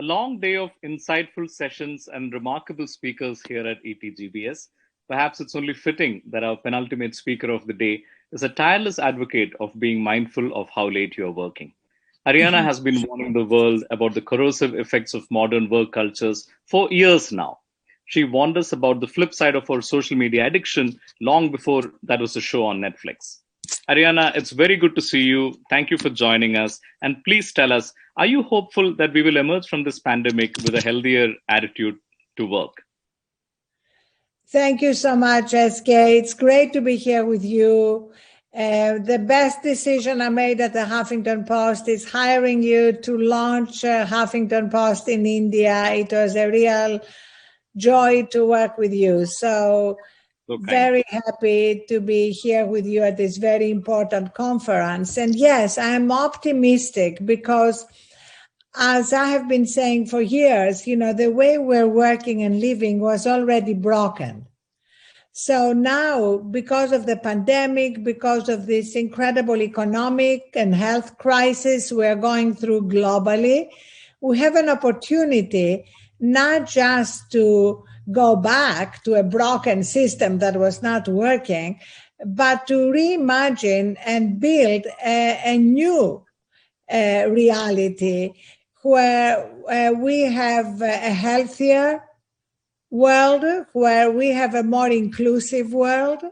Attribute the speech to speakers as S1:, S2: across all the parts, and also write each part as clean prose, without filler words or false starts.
S1: long day of insightful sessions and remarkable speakers here at ETGBS. Perhaps it's only fitting that our penultimate speaker of the day is a tireless advocate of being mindful of how late you're working. Arianna has been warning the world about the corrosive effects of modern work cultures for years now. She warned us about the flip side of our social media addiction long before that was a show on Netflix. Arianna, it's very good to see you. Thank you for joining us. And please tell us, are you hopeful that we will emerge from this pandemic with a healthier attitude to work?
S2: Thank you so much, SK. It's great to be here with you. The best decision I made at the Huffington Post is hiring you to launch Huffington Post in India. It was a real joy to work with you. So very happy to be here with you at this very important conference. And yes, I'm optimistic because, as I have been saying for years, the way we're working and living was already broken. So now, because of the pandemic, because of this incredible economic and health crisis we're going through globally, we have an opportunity not just to go back to a broken system that was not working, but to reimagine and build a new reality where we have a healthier world, where we have a more inclusive world,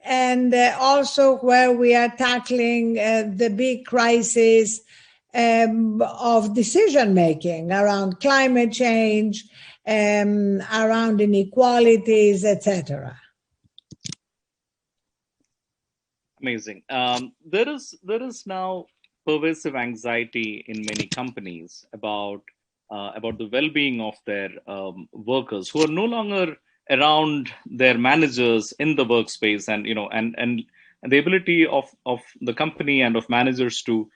S2: and also where we are tackling the big crisis of decision making around climate change, around inequalities, etc.
S1: Amazing. There is now pervasive anxiety in many companies about the well-being of their workers who are no longer around their managers in the workspace, and the ability of the company and of managers to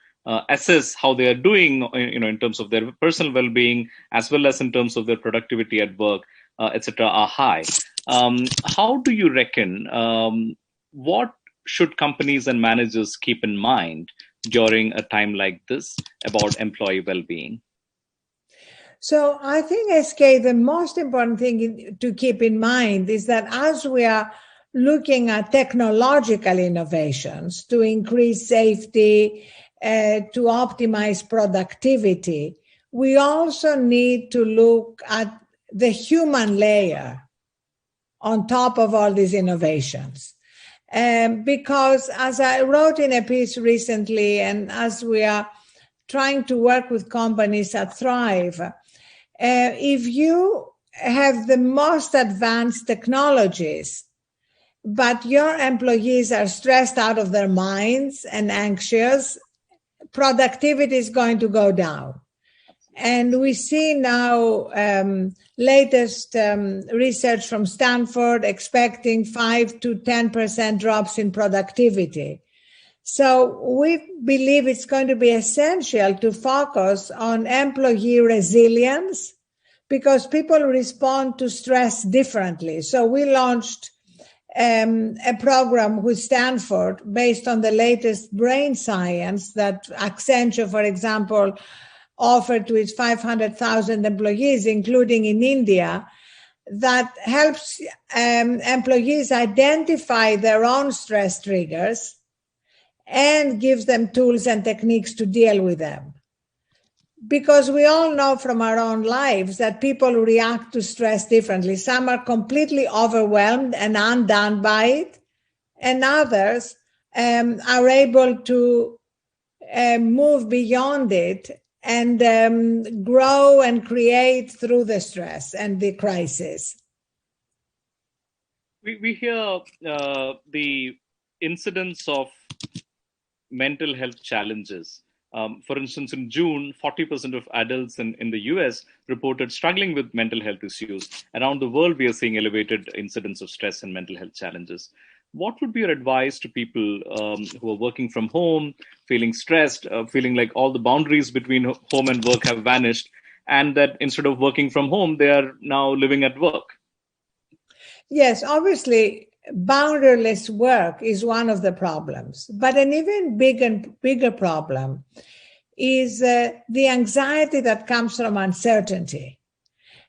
S1: assess how they are doing, in terms of their personal well-being as well as in terms of their productivity at work, etc., are high. How do you reckon? What should companies and managers keep in mind during a time like this about employee well-being?
S2: So I think, SK, the most important thing to keep in mind is that as we are looking at technological innovations to increase safety, to optimize productivity, we also need to look at the human layer on top of all these innovations. Because as I wrote in a piece recently, and as we are trying to work with companies that thrive, if you have the most advanced technologies, but your employees are stressed out of their minds and anxious, productivity is going to go down. And we see now latest research from Stanford expecting 5 to 10% drops in productivity. So we believe it's going to be essential to focus on employee resilience because people respond to stress differently. So we launched a program with Stanford based on the latest brain science that Accenture, for example, offered to its 500,000 employees, including in India, that helps employees identify their own stress triggers and gives them tools and techniques to deal with them. Because we all know from our own lives that people react to stress differently. Some are completely overwhelmed and undone by it, and others are able to move beyond it and grow and create through the stress and the crisis.
S1: We hear the incidence of mental health challenges. For instance, in June, 40% of adults in the US reported struggling with mental health issues. Around the world, we are seeing elevated incidence of stress and mental health challenges. What would be your advice to people who are working from home, feeling stressed, feeling like all the boundaries between home and work have vanished, and that instead of working from home, they are now living at work?
S2: Yes, obviously, boundaryless work is one of the problems, but an even bigger problem is the anxiety that comes from uncertainty.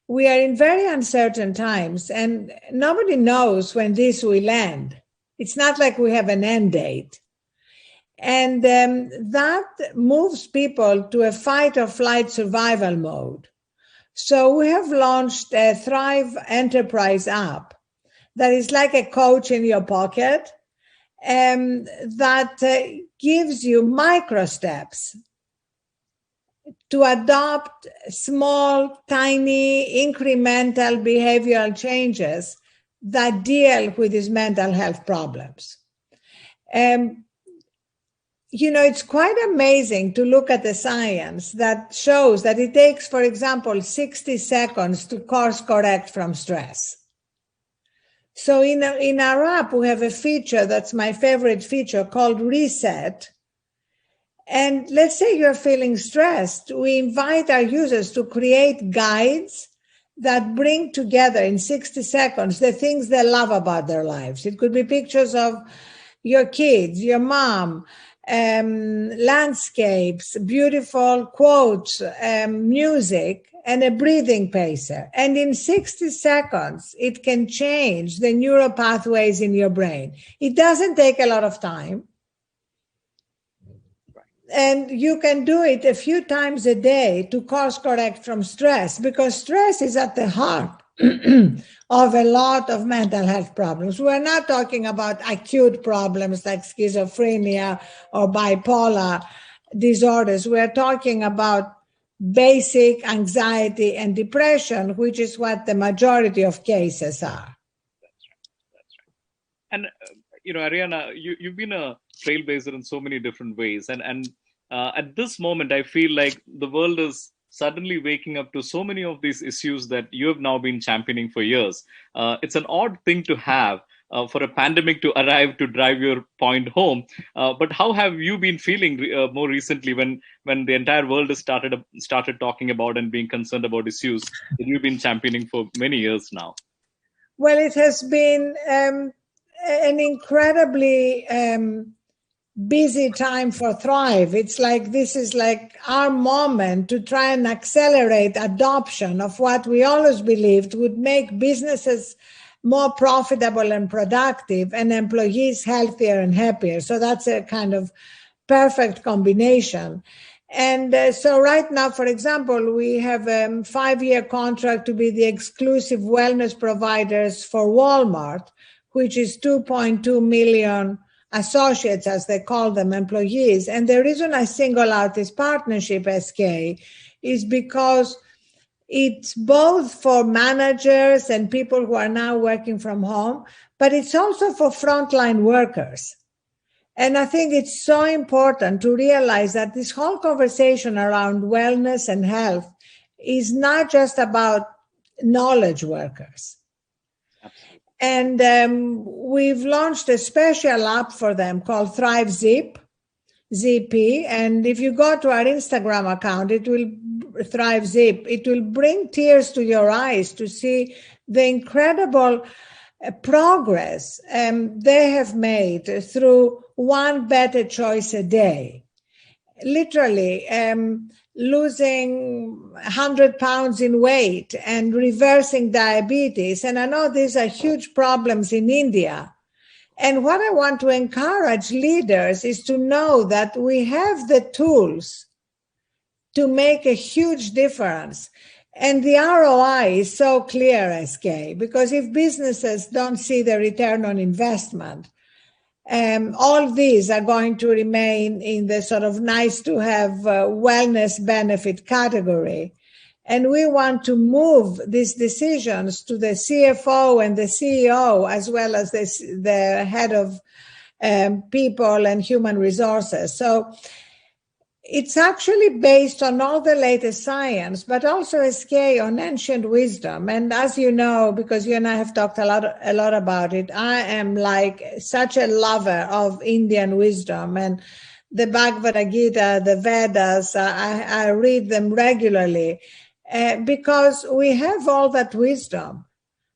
S2: We are in very uncertain times, and nobody knows when this will end. It's not like we have an end date. And that moves people to a fight or flight survival mode. So we have launched a Thrive Enterprise app that is like a coach in your pocket, that gives you micro steps to adopt small, tiny, incremental behavioral changes that deal with these mental health problems. It's quite amazing to look at the science that shows that it takes, for example, 60 seconds to course correct from stress. So in our app, we have a feature that's my favorite feature called Reset. And let's say you're feeling stressed. We invite our users to create guides that bring together in 60 seconds the things they love about their lives. It could be pictures of your kids, your mom, landscapes, beautiful quotes, music, and a breathing pacer. And in 60 seconds, it can change the neural pathways in your brain. It doesn't take a lot of time. And you can do it a few times a day to course correct from stress, because stress is at the heart of a lot of mental health problems. We're not talking about acute problems like schizophrenia or bipolar disorders. We're talking about basic anxiety and depression, which is what the majority of cases are.
S1: That's right. And, Arianna, you've been a trailblazer in so many different ways. And at this moment, I feel like the world is suddenly waking up to so many of these issues that you have now been championing for years. It's an odd thing to have for a pandemic to arrive to drive your point home. But how have you been feeling more recently when the entire world has started talking about and being concerned about issues that you've been championing for many years now?
S2: Well, it has been an incredibly busy time for Thrive. It's like this is like our moment to try and accelerate adoption of what we always believed would make businesses more profitable and productive and employees healthier and happier. So that's a kind of perfect combination. And so right now, for example, we have a 5-year contract to be the exclusive wellness providers for Walmart, which is 2.2 million associates, as they call them, employees. And the reason I single out this partnership, SK, is because it's both for managers and people who are now working from home, but it's also for frontline workers. And I think it's so important to realize that this whole conversation around wellness and health is not just about knowledge workers. And we've launched a special app for them called Thrive Zip, ZP. And if you go to our Instagram account, it will Thrive Zip. It will bring tears to your eyes to see the incredible progress they have made through one better choice a day. Literally, losing 100 pounds in weight and reversing diabetes. And I know these are huge problems in India. And what I want to encourage leaders is to know that we have the tools to make a huge difference. And the ROI is so clear, SK, because if businesses don't see the return on investment, all these are going to remain in the sort of nice to have wellness benefit category. And we want to move these decisions to the CFO and the CEO, as well as the head of people and human resources. So it's actually based on all the latest science, but also SK on ancient wisdom. And as you know, because you and I have talked a lot about it, I am like such a lover of Indian wisdom and the Bhagavad Gita, the Vedas. I read them regularly because we have all that wisdom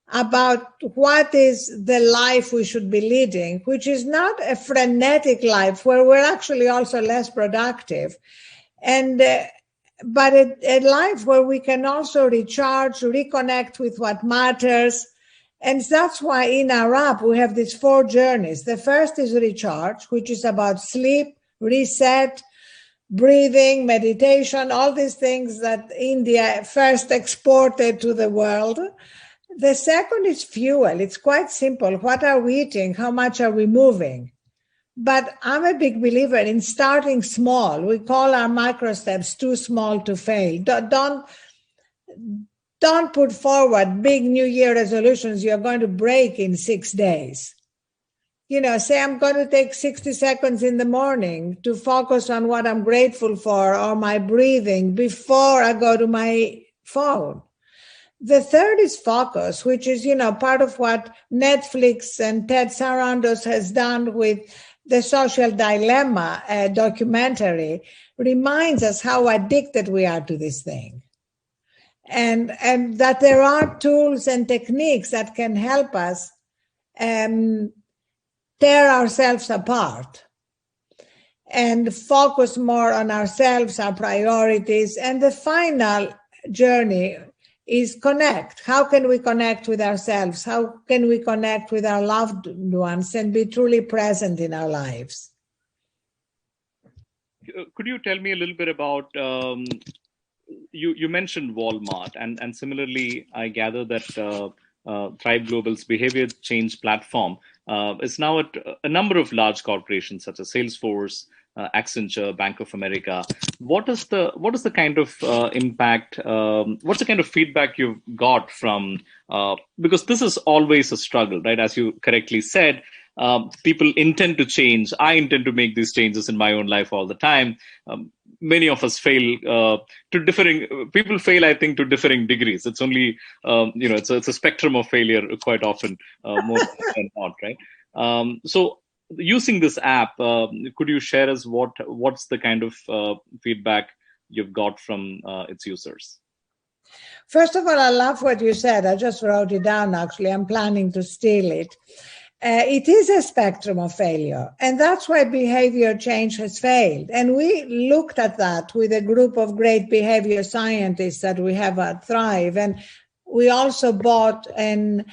S2: about what is the life we should be leading, which is not a frenetic life where we're actually also less productive. And but a life where we can also recharge, reconnect with what matters. And that's why in our app, we have these 4 journeys. The first is recharge, which is about sleep, reset, breathing, meditation, all these things that India first exported to the world. The second is fuel. It's quite simple. What are we eating? How much are we moving? But I'm a big believer in starting small. We call our micro steps too small to fail. Don't put forward big New Year resolutions you're going to break in 6 days. Say I'm going to take 60 seconds in the morning to focus on what I'm grateful for or my breathing before I go to my phone. The third is focus, which is, part of what Netflix and Ted Sarandos has done with the Social Dilemma documentary, reminds us how addicted we are to this thing. And that there are tools and techniques that can help us tear ourselves apart and focus more on ourselves, our priorities. And the final journey is connect. How can we connect with ourselves? How can we connect with our loved ones and be truly present in our lives?
S1: Could you tell me a little bit about, you mentioned Walmart, and similarly, I gather that Thrive Global's behavior change platform is now at a number of large corporations such as Salesforce, Accenture, Bank of America. What is the kind of impact? What's the kind of feedback you've got from? Because this is always a struggle, right? As you correctly said, people intend to change. I intend to make these changes in my own life all the time. Many of us fail to differing. People fail, I think, to differing degrees. It's only it's a spectrum of failure quite often, more than not, right? So, using this app, could you share us what's the kind of feedback you've got from its users?
S2: First of all, I love what you said. I just wrote it down, actually. I'm planning to steal it. It is a spectrum of failure, and that's why behavior change has failed. And we looked at that with a group of great behavior scientists that we have at Thrive. And we also bought an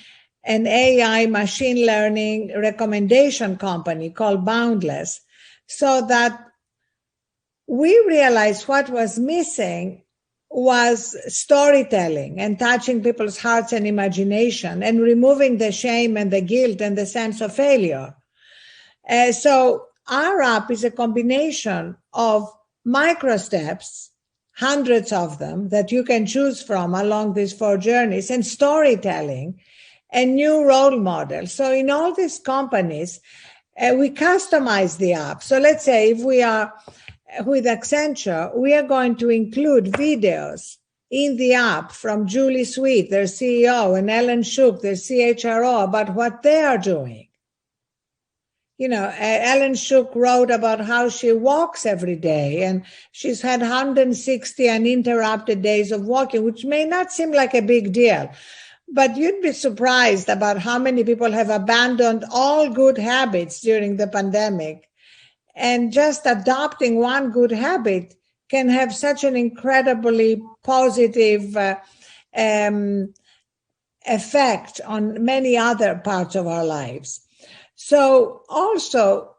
S2: AI machine learning recommendation company called Boundless, so that we realized what was missing was storytelling and touching people's hearts and imagination and removing the shame and the guilt and the sense of failure. So our app is a combination of micro steps, hundreds of them that you can choose from along these 4 journeys, and storytelling and new role models. So in all these companies, we customize the app. So let's say if we are with Accenture, we are going to include videos in the app from Julie Sweet, their CEO, and Ellen Shook, their CHRO, about what they are doing. Ellen Shook wrote about how she walks every day, and she's had 160 uninterrupted days of walking, which may not seem like a big deal. But you'd be surprised about how many people have abandoned all good habits during the pandemic. And just adopting one good habit can have such an incredibly positive effect on many other parts of our lives. So also,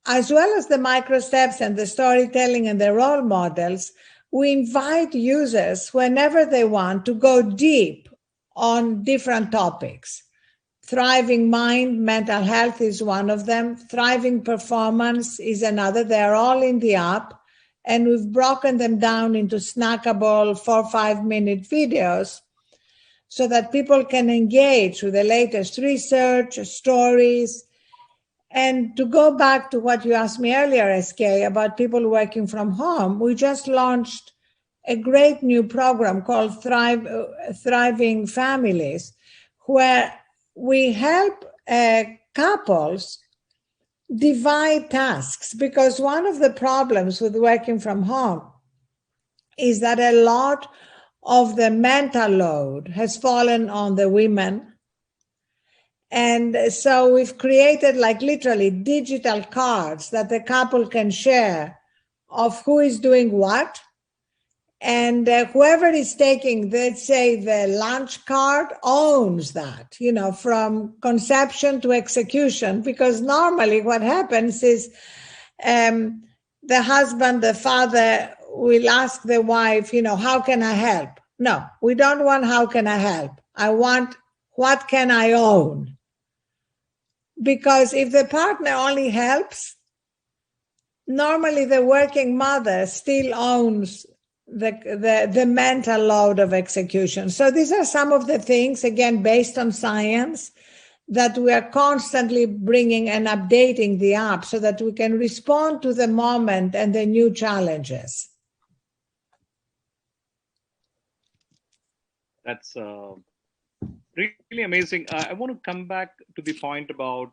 S2: as well as the micro steps and the storytelling and the role models, we invite users whenever they want to go deep on different topics. Thriving mind, mental health is one of them. Thriving performance is another. They're all in the app. And we've broken them down into snackable 4 or 5 minute videos so that people can engage with the latest research, stories. And to go back to what you asked me earlier, SK, about people working from home, we just launched a great new program called Thriving Families, where we help couples divide tasks, because one of the problems with working from home is that a lot of the mental load has fallen on the women. And so we've created like literally digital cards that the couple can share of who is doing what. And whoever is taking, let's say, the lunch card owns that, from conception to execution. Because normally what happens is the husband, the father will ask the wife, how can I help? No, we don't want how can I help. I want what can I own? Because if the partner only helps, normally the working mother still owns the mental load of execution. So these are some of the things, again, based on science, that we are constantly bringing and updating the app so that we can respond to the moment and the new challenges.
S1: That's really amazing. I want to come back to the point about,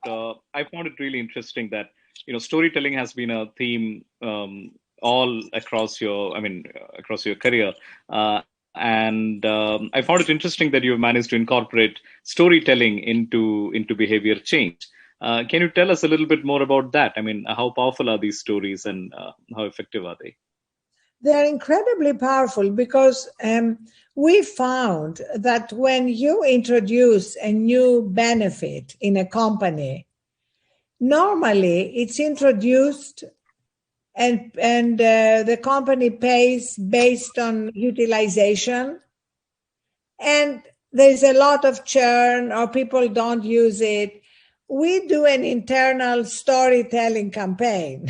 S1: I found it really interesting that, storytelling has been a theme all across across your career. And I found it interesting that you've managed to incorporate storytelling into behavior change. Can you tell us a little bit more about that? I mean, how powerful are these stories, and how effective are they?
S2: They're incredibly powerful because we found that when you introduce a new benefit in a company, normally it's introduced and the company pays based on utilization, and there's a lot of churn or people don't use it. We do an internal storytelling campaign.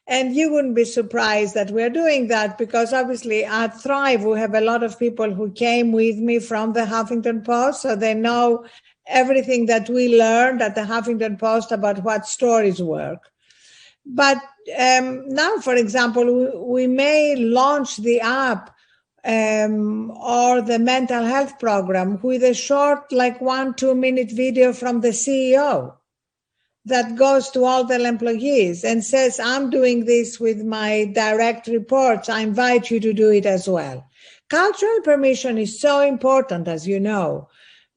S2: And you wouldn't be surprised that we're doing that, because obviously at Thrive, we have a lot of people who came with me from the Huffington Post, so they know everything that we learned at the Huffington Post about what stories work. But now, for example, we may launch the app or the mental health program with a short, like 1-2 minute video from the CEO that goes to all the employees and says, I'm doing this with my direct reports. I invite you to do it as well. Cultural permission is so important, as you know,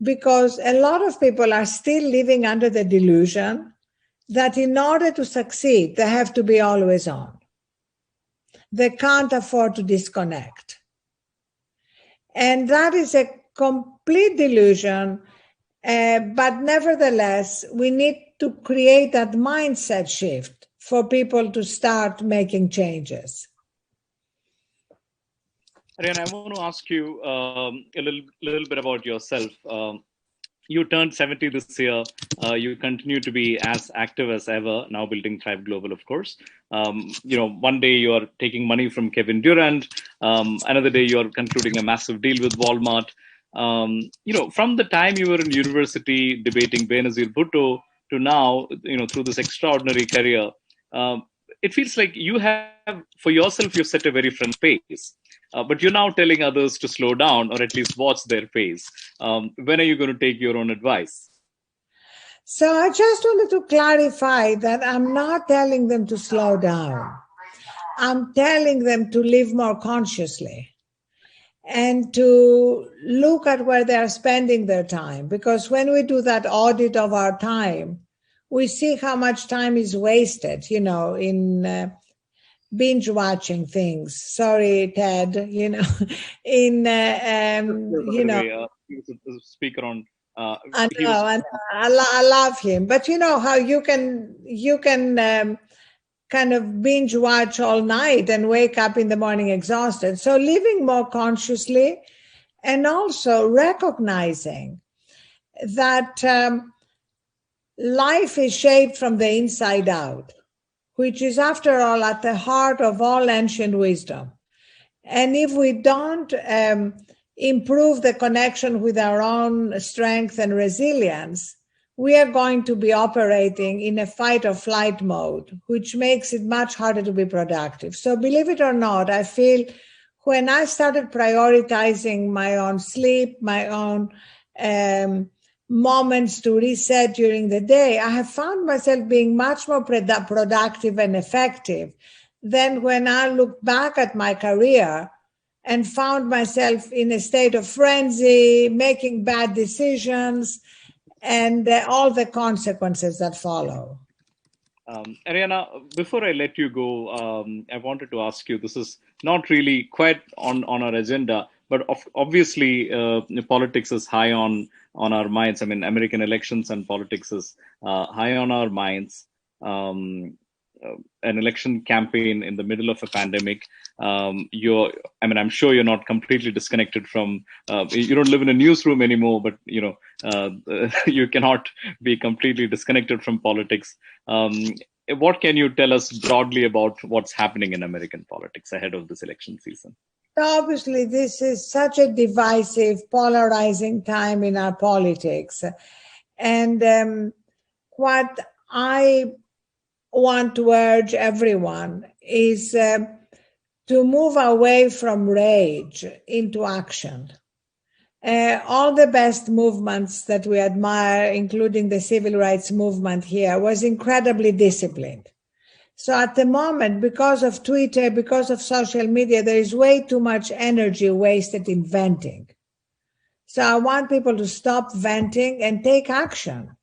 S2: because a lot of people are still living under the delusion that in order to succeed, they have to be always on. They can't afford to disconnect. And that is a complete delusion. But nevertheless, we need to create that mindset shift for people to start making changes.
S1: Arianna, I want to ask you a little bit about yourself. You turned 70 this year. You continue to be as active as ever, now building Thrive Global, of course. One day you are taking money from Kevin Durant. Another day you are concluding a massive deal with Walmart. From the time you were in university debating Benazir Bhutto to now, through this extraordinary career, it feels like you have, for yourself, you've set a very different pace. But you're now telling others to slow down, or at least watch their pace. When are you going to take your own advice?
S2: So I just wanted to clarify that I'm not telling them to slow down. I'm telling them to live more consciously and to look at where they are spending their time. Because when we do that audit of our time, we see how much time is wasted, in binge watching things. Sorry, Ted, in,
S1: speaker on.
S2: I know, I love him. But you know how you can kind of binge watch all night and wake up in the morning exhausted. So living more consciously, and also recognizing that life is shaped from the inside out, which is, after all, at the heart of all ancient wisdom. And if we don't improve the connection with our own strength and resilience, we are going to be operating in a fight or flight mode, which makes it much harder to be productive. So believe it or not, I feel when I started prioritizing my own sleep, my own moments to reset during the day, I have found myself being much more productive and effective than when I look back at my career and found myself in a state of frenzy, making bad decisions, and all the consequences that follow.
S1: Arianna, before I let you go, I wanted to ask you, this is not really quite on our agenda, but obviously politics is high on our minds. I mean, American elections and politics is high on our minds. Um, an election campaign in the middle of a pandemic. I mean, I'm sure you're not completely disconnected from, you don't live in a newsroom anymore, but, you cannot be completely disconnected from politics. What can you tell us broadly about what's happening in American politics ahead of this election season?
S2: Obviously, this is such a divisive, polarizing time in our politics. And what I want to urge everyone is to move away from rage into action. All the best movements that we admire, including the civil rights movement here, was incredibly disciplined. So at the moment, because of Twitter, because of social media, there is way too much energy wasted in venting. So I want people to stop venting and take action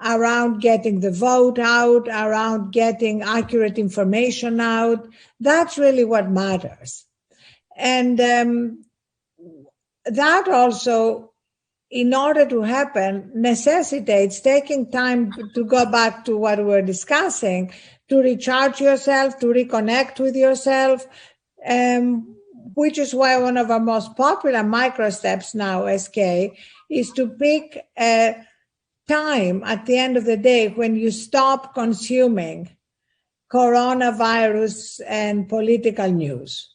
S2: around getting the vote out, around getting accurate information out. That's really what matters. And that also, in order to happen, necessitates taking time to go back to what we're discussing, to recharge yourself, to reconnect with yourself, which is why one of our most popular micro steps now, SK, is to pick a time at the end of the day when you stop consuming coronavirus and political news.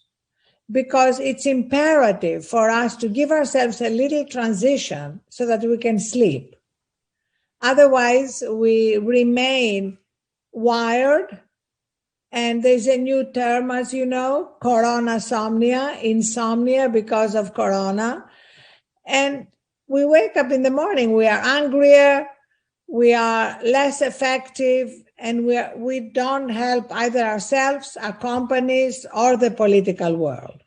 S2: Because it's imperative for us to give ourselves a little transition so that we can sleep. Otherwise, we remain wired. And there's a new term, as you know, coronasomnia, insomnia because of corona. And we wake up in the morning, we are angrier, we are less effective, and we don't help either ourselves, our companies, or the political world.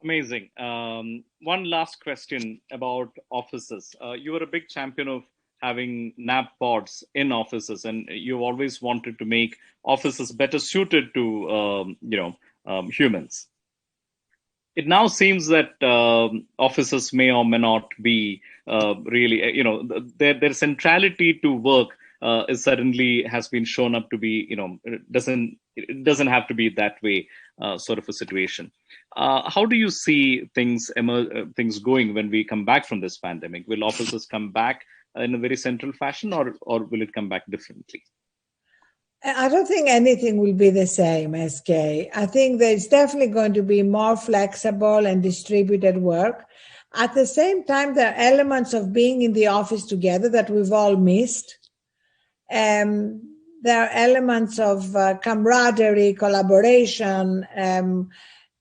S1: Amazing. One last question about offices. You were a big champion of having nap pods in offices, and you always wanted to make offices better suited to humans. It now seems that offices may or may not be really, their centrality to work is suddenly has been shown up to be, it doesn't have to be that way, sort of a situation. How do you see things going when we come back from this pandemic? Will offices come back in a very central fashion, or will it come back differently?
S2: I don't think anything will be the same, SK. I think there's definitely going to be more flexible and distributed work. At the same time, there are elements of being in the office together that we've all missed. There are elements of camaraderie, collaboration,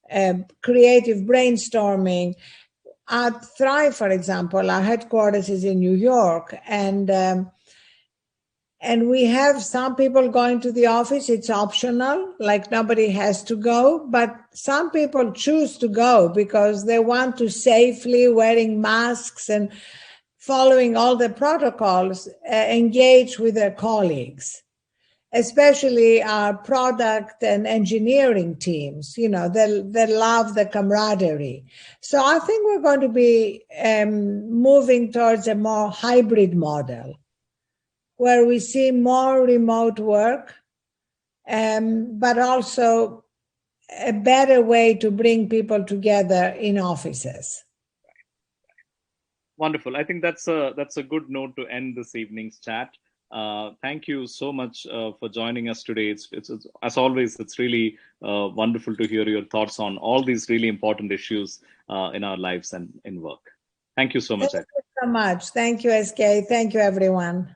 S2: creative brainstorming. At Thrive, for example, our headquarters is in New York, and we have some people going to the office. It's optional, like nobody has to go, but some people choose to go because they want to safely, wearing masks and following all the protocols, engage with their colleagues, especially our product and engineering teams. They love the camaraderie. So I think we're going to be moving towards a more hybrid model, where we see more remote work, but also a better way to bring people together in offices.
S1: Wonderful. I think that's a good note to end this evening's chat. Thank you so much for joining us today. It's as always, it's really wonderful to hear your thoughts on all these really important issues in our lives and in work. Thank you so much.
S2: Thank you so much. Thank you, SK. Thank you, everyone.